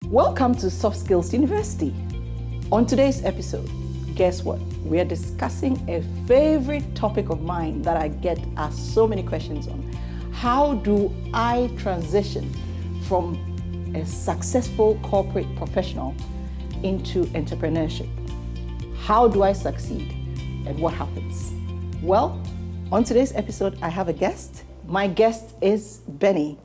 Welcome to Soft Skills University. On today's episode, guess what? We are discussing a favorite topic of mine that I get asked so many questions on. How do I transition from a successful corporate professional into entrepreneurship? How do I succeed and what happens? Well, on today's episode, I have a guest. My guest is Benny.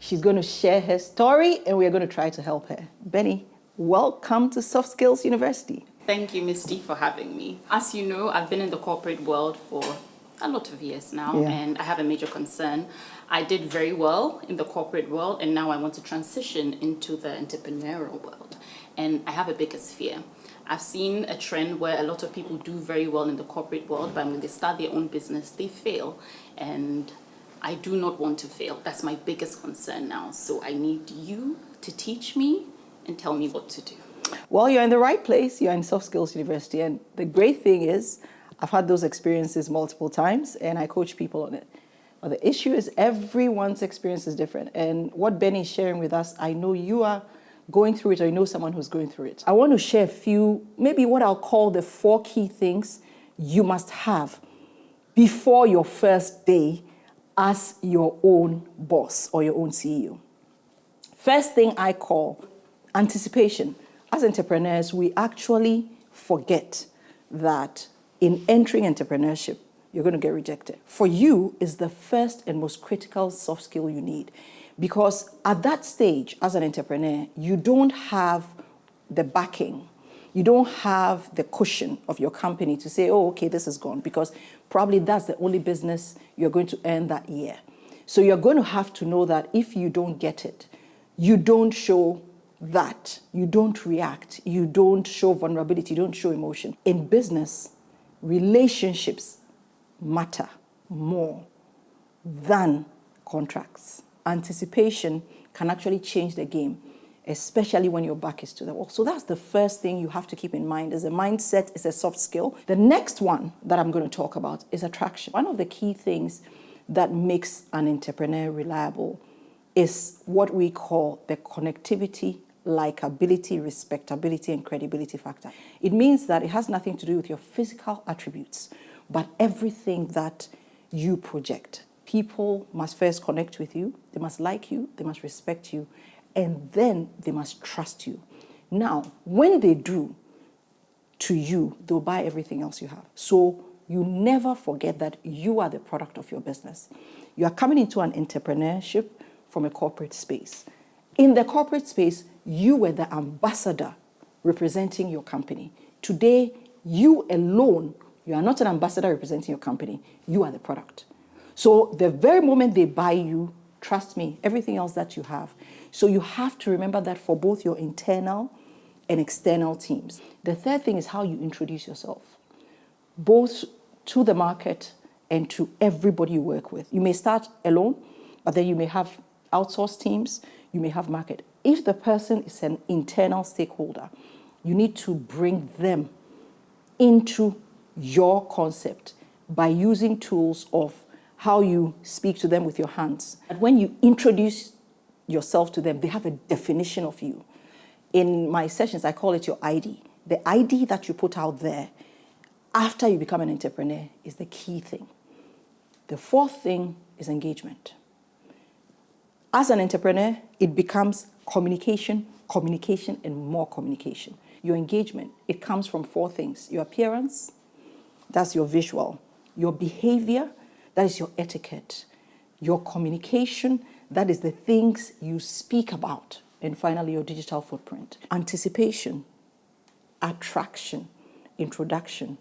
She's going to share her story and we are going to try to help her. Benny, welcome to Soft Skills University. Thank you, Misty, for having me. As you know, I've been in the corporate world for a lot of years now, and I have a major concern. I did very well in the corporate world, and now I want to transition into the entrepreneurial world. And I have a biggest fear. I've seen a trend where a lot of people do very well in the corporate world, but when they start their own business, they fail. And I do not want to fail. That's my biggest concern now. So I need you to teach me and tell me what to do. Well, you're in the right place. You're in Soft Skills University. And the great thing is, I've had those experiences multiple times and I coach people on it. But the issue is everyone's experience is different. And what Benny is sharing with us, I know you are going through it or you know someone who's going through it. I want to share a few, maybe what I'll call the 4 key things you must have before your first day as your own boss or your own CEO. First thing I call anticipation. As entrepreneurs, we actually forget that in entering entrepreneurship, you're going to get rejected. For you is the first and most critical soft skill you need. Because at that stage, as an entrepreneur, you don't have the backing. You don't have the cushion of your company to say, oh, okay, this is gone. Because probably that's the only business you're going to earn that year. So you're going to have to know that if you don't get it, you don't show that, you don't react, you don't show vulnerability, you don't show emotion. In business, relationships matter more than contracts. Anticipation can actually change the game, especially when your back is to the wall. So that's the first thing you have to keep in mind. Is a mindset, is a soft skill. The next one that I'm going to talk about is attraction. One of the key things that makes an entrepreneur reliable is what we call the connectivity, likability, respectability, and credibility factor. It means that it has nothing to do with your physical attributes, but everything that you project. People must first connect with you, they must like you, they must respect you, and then they must trust you. Now, when they do to you, they'll buy everything else you have. So you never forget that you are the product of your business. You are coming into an entrepreneurship from a corporate space. In the corporate space, you were the ambassador representing your company. Today, you alone, you are not an ambassador representing your company. You are the product. So the very moment they buy you, trust me, everything else that you have. So you have to remember that for both your internal and external teams. The third thing is how you introduce yourself, both to the market and to everybody you work with. You may start alone, but then you may have outsourced teams, you may have market. If the person is an internal stakeholder, you need to bring them into your concept by using tools of how you speak to them with your hands. And when you introduce yourself to them, they have a definition of you. In my sessions, I call it your ID. The ID that you put out there after you become an entrepreneur is the key thing. The fourth thing is engagement. As an entrepreneur, it becomes communication, communication, and more communication. Your engagement, it comes from 4 things. Your appearance, that's your visual. Your behavior, that is your etiquette. Your communication, that is the things you speak about. And finally, your digital footprint. Anticipation, attraction, introduction,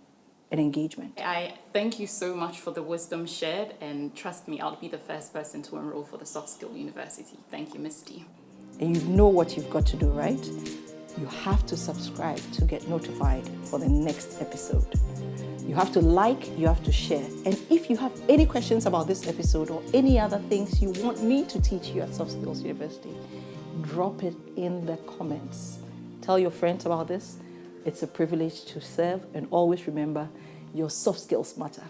and engagement. I thank you so much for the wisdom shared, and trust me, I'll be the first person to enroll for the Soft Skill University. Thank you, Misty. And you know what you've got to do, right? You have to subscribe to get notified for the next episode. You have to like, you have to share. And if you have any questions about this episode or any other things you want me to teach you at Soft Skills University, drop it in the comments. Tell your friends about this. It's a privilege to serve, and always remember, your soft skills matter.